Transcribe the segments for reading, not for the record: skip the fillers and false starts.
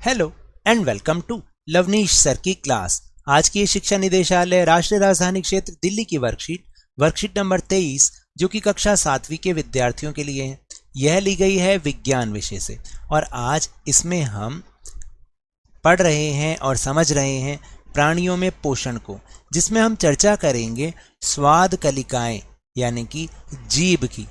Hello and welcome to Lovneesh sir की क्लास। आज की शिक्षा निदेशालय राष्ट्रीय राजधानी क्षेत्र दिल्ली की वर्कशीट नंबर 23 जो कि कक्षा 7वीं के विद्यार्थियों के लिए है। यह ली गई है विज्ञान विषय से और आज इसमें हम पढ़ रहे हैं और समझ रहे हैं प्राणियों में पोषण को, जिसमें हम चर्चा करेंगे स्वाद कलिकाएं यानी कि जीभ की।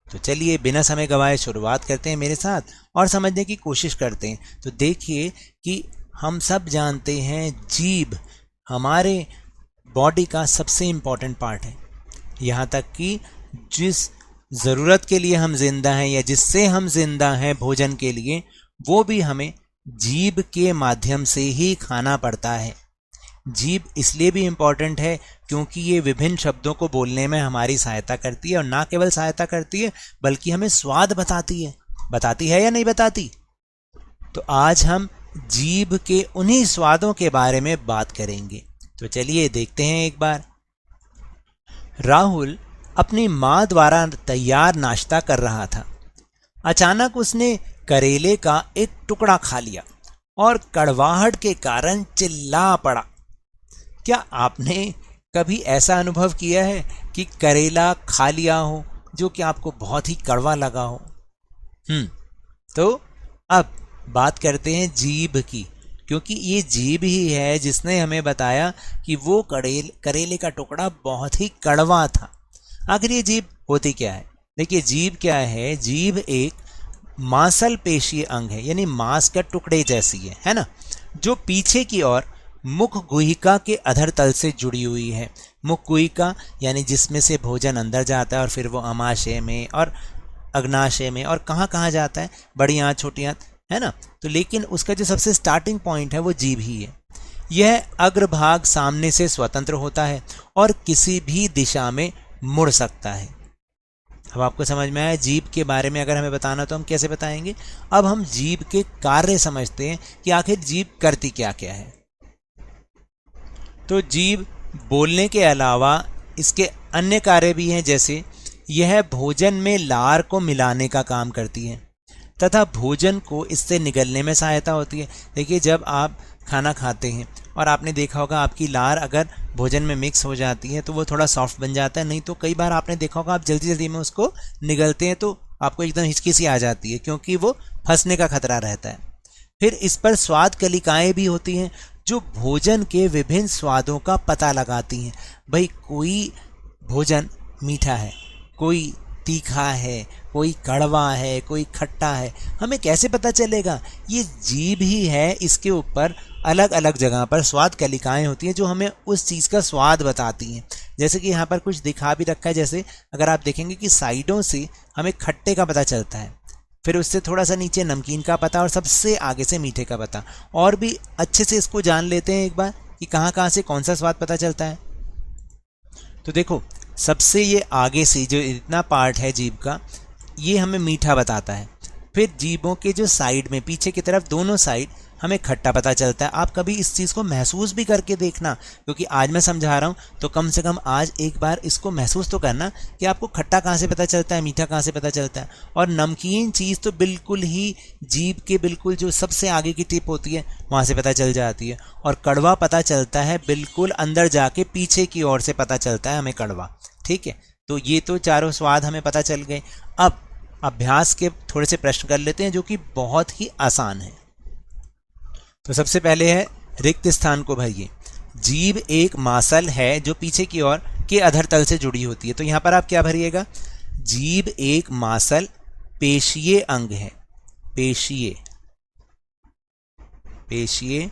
तो चलिए बिना समय गवाए शुरुआत करते हैं मेरे साथ और समझने की कोशिश करते हैं। तो देखिए कि हम सब जानते हैं जीभ हमारे बॉडी का सबसे इम्पॉर्टेंट पार्ट है। यहाँ तक कि जिस ज़रूरत के लिए हम जिंदा हैं या जिससे हम जिंदा हैं भोजन के लिए, वो भी हमें जीभ के माध्यम से ही खाना पड़ता है। जीभ इसलिए भी इम्पॉर्टेंट है क्योंकि ये विभिन्न शब्दों को बोलने में हमारी सहायता करती है और ना केवल सहायता करती है बल्कि हमें स्वाद बताती है या नहीं बताती। तो आज हम जीभ के उन्हीं स्वादों के बारे में बात करेंगे। तो चलिए देखते हैं एक बार। राहुल अपनी माँ द्वारा तैयार नाश्ता कर रहा था। अचानक उसने करेले का एक टुकड़ा खा लिया और कड़वाहट के कारण चिल्ला पड़ा। क्या आपने कभी ऐसा अनुभव किया है कि करेला खा लिया हो जो कि आपको बहुत ही कड़वा लगा हो? तो अब बात करते हैं जीभ की, क्योंकि ये जीभ ही है जिसने हमें बताया कि वो करेले का टुकड़ा बहुत ही कड़वा था। आखिर ये जीभ होती क्या है? देखिए जीभ क्या है। जीभ एक मांसपेशीय अंग है, यानी मांस का टुकड़े जैसी है ना, जो पीछे की ओर मुख गुहिका के अधर तल से जुड़ी हुई है। मुख गुहिका यानी जिसमें से भोजन अंदर जाता है और फिर वो अमाशय में और अग्नाशय में और कहाँ कहाँ जाता है, बड़ी आंत छोटी आंत, है ना। तो लेकिन उसका जो सबसे स्टार्टिंग पॉइंट है वो जीभ ही है। यह अग्रभाग सामने से स्वतंत्र होता है और किसी भी दिशा में मुड़ सकता है। अब आपको समझ में आया जीभ के बारे में अगर हमें बताना तो हम कैसे बताएंगे। अब हम जीभ के कार्य समझते हैं कि आखिर जीभ करती क्या क्या है। तो जीभ बोलने के अलावा इसके अन्य कार्य भी हैं, जैसे यह भोजन में लार को मिलाने का काम करती है तथा भोजन को इससे निगलने में सहायता होती है। देखिए जब आप खाना खाते हैं और आपने देखा होगा आपकी लार अगर भोजन में मिक्स हो जाती है तो वो थोड़ा सॉफ्ट बन जाता है, नहीं तो कई बार आपने देखा होगा आप जल्दी जल्दी में उसको निगलते हैं तो आपको एकदम हिचकी सी आ जाती है क्योंकि वो फंसने का खतरा रहता है। फिर इस पर स्वाद कलिकाएं भी होती हैं जो भोजन के विभिन्न स्वादों का पता लगाती हैं। भाई कोई भोजन मीठा है, कोई तीखा है, कोई कड़वा है, कोई खट्टा है, हमें कैसे पता चलेगा? ये जीभ ही है, इसके ऊपर अलग अलग जगह पर स्वाद कलिकाएं होती हैं जो हमें उस चीज़ का स्वाद बताती हैं। जैसे कि यहाँ पर कुछ दिखा भी रखा है, जैसे अगर आप देखेंगे कि साइडों से हमें खट्टे का पता चलता है, फिर उससे थोड़ा सा नीचे नमकीन का पता और सबसे आगे से मीठे का पता। और भी अच्छे से इसको जान लेते हैं एक बार कि कहाँ कहाँ से कौन सा स्वाद पता चलता है। तो देखो सबसे ये आगे से जो इतना पार्ट है जीभ का, ये हमें मीठा बताता है। फिर जीभों के जो साइड में पीछे की तरफ दोनों साइड हमें खट्टा पता चलता है। आप कभी इस चीज़ को महसूस भी करके देखना, क्योंकि आज मैं समझा रहा हूँ तो कम से कम आज एक बार इसको महसूस तो करना कि आपको खट्टा कहाँ से पता चलता है, मीठा कहाँ से पता चलता है। और नमकीन चीज़ तो बिल्कुल ही जीभ के बिल्कुल जो सबसे आगे की टिप होती है वहाँ से पता चल जाती है। और कड़वा पता चलता है बिल्कुल अंदर जाके पीछे की ओर से पता चलता है हमें कड़वा। ठीक है, तो ये तो चारों स्वाद हमें पता चल गए। अब अभ्यास के थोड़े से प्रश्न कर लेते हैं जो कि बहुत ही आसान है। तो सबसे पहले है रिक्त स्थान को भरिए। जीभ एक मांसल है जो पीछे की ओर के अधर तल से जुड़ी होती है। तो यहाँ पर आप क्या भरिएगा? जीभ एक मांसल पेशीय अंग है। पेशीय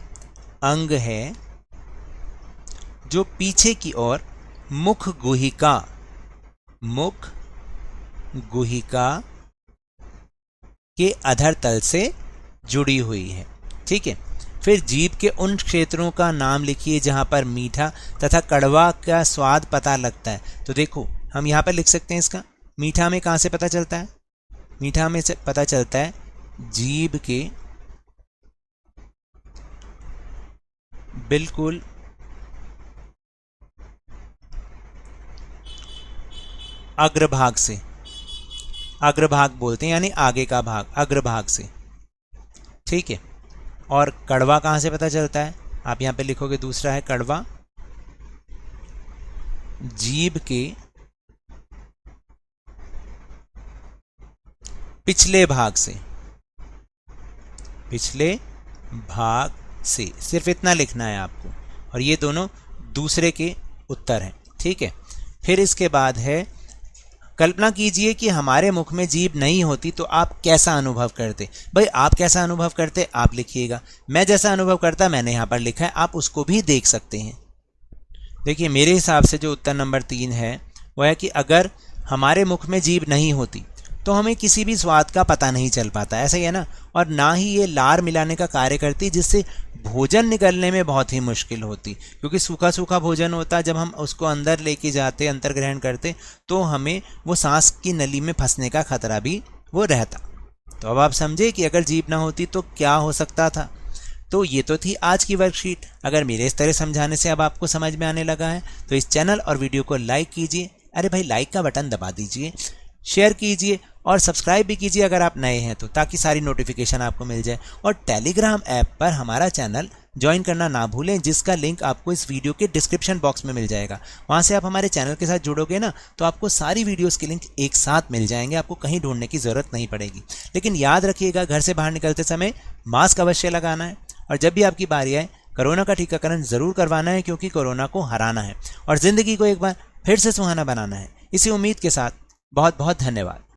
अंग है जो पीछे की ओर मुख गुहिका के अधर तल से जुड़ी हुई है। ठीक है, फिर जीभ के उन क्षेत्रों का नाम लिखिए जहां पर मीठा तथा कड़वा का स्वाद पता लगता है। तो देखो हम यहाँ पर लिख सकते हैं इसका मीठा में कहाँ से पता चलता है? मीठा में से पता चलता है जीभ के बिल्कुल अग्रभाग से, अग्रभाग बोलते हैं यानी आगे का भाग, अग्रभाग से। ठीक है, और कड़वा कहाँ से पता चलता है? आप यहाँ पे लिखोगे, दूसरा है कड़वा, जीभ के पिछले भाग से, पिछले भाग से, सिर्फ इतना लिखना है आपको। और ये दोनों दूसरे के उत्तर हैं, ठीक है। फिर इसके बाद है, कल्पना कीजिए कि हमारे मुख में जीभ नहीं होती तो आप कैसा अनुभव करते। भाई आप कैसा अनुभव करते आप लिखिएगा, मैं जैसा अनुभव करता मैंने यहाँ पर लिखा है, आप उसको भी देख सकते हैं। देखिए मेरे हिसाब से जो उत्तर नंबर 3 है वह है कि अगर हमारे मुख में जीभ नहीं होती तो हमें किसी भी स्वाद का पता नहीं चल पाता, ऐसा ही है ना। और ना ही ये लार मिलाने का कार्य करती, जिससे भोजन निगलने में बहुत ही मुश्किल होती, क्योंकि सूखा सूखा भोजन होता, जब हम उसको अंदर लेके जाते, अंतर ग्रहण करते, तो हमें वो सांस की नली में फंसने का खतरा भी वो रहता। तो अब आप समझे कि अगर जीभ ना होती तो क्या हो सकता था। तो ये तो थी आज की वर्कशीट। अगर मेरे इस तरह समझाने से अब आपको समझ में आने लगा है तो इस चैनल और वीडियो को लाइक कीजिए, अरे भाई लाइक का बटन दबा दीजिए, शेयर कीजिए और सब्सक्राइब भी कीजिए अगर आप नए हैं तो, ताकि सारी नोटिफिकेशन आपको मिल जाए। और टेलीग्राम ऐप पर हमारा चैनल ज्वाइन करना ना भूलें, जिसका लिंक आपको इस वीडियो के डिस्क्रिप्शन बॉक्स में मिल जाएगा। वहाँ से आप हमारे चैनल के साथ जुड़ोगे ना तो आपको सारी वीडियोस के लिंक एक साथ मिल जाएंगे, आपको कहीं ढूंढने की ज़रूरत नहीं पड़ेगी। लेकिन याद रखिएगा, घर से बाहर निकलते समय मास्क अवश्य लगाना है, और जब भी आपकी बारी आए कोरोना का टीकाकरण ज़रूर करवाना है, क्योंकि कोरोना को हराना है और ज़िंदगी को एक बार फिर से सुहाना बनाना है। इसी उम्मीद के साथ बहुत बहुत धन्यवाद।